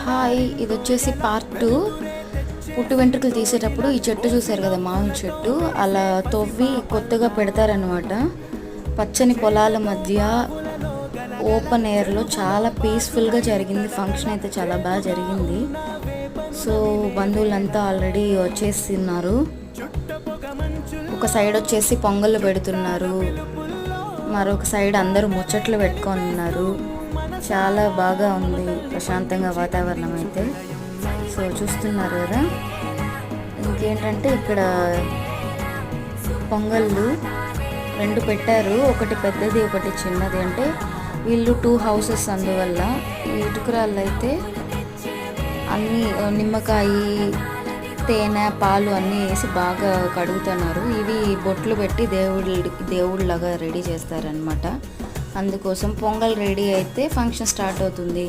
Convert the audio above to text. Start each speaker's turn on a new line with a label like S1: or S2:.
S1: Hi, ఇది వచ్చేసి part 2. పుట్టు వెంట్రుకలు తీసేటప్పుడు ఈ చెట్టు చూసారు కదా, మామిడి చెట్టు అలా తవ్వి కొత్తగా పెడతారనమాట. పచ్చని పొలాల మధ్య ఓపెన్ ఎయిర్లో చాలా పీస్ఫుల్గా జరిగింది. ఫంక్షన్ అయితే చాలా బాగా జరిగింది. సో బంధువులంతా ఆల్రెడీ వచ్చేస్తున్నారు. ఒక సైడ్ వచ్చేసి పొంగళ్ళు పెడుతున్నారు, మరొక సైడ్ అందరూ ముచ్చట్లు పెట్టుకొని ఉన్నారు. చాలా బాగా ఉంది ప్రశాంతంగా వాతావరణం అయితే. సో చూస్తున్నారు కదా. ఇంకేంటంటే ఇక్కడ పొంగళ్ళు 2 పెట్టారు, ఒకటి పెద్దది ఒకటి చిన్నది. అంటే వీళ్ళు 2 హౌసెస్, అందువల్ల ఈ ఇటుకురాళ్ళు అయితే అన్నీ నిమ్మకాయ, తేనె, పాలు అన్నీ వేసి బాగా కడుగుతున్నారు. ఇవి బొట్లు పెట్టి దేవుళ్ళలాగా రెడీ చేస్తారనమాట. అందుకోసం పొంగల్ రెడీ అయితే ఫంక్షన్ స్టార్ట్ అవుతుంది.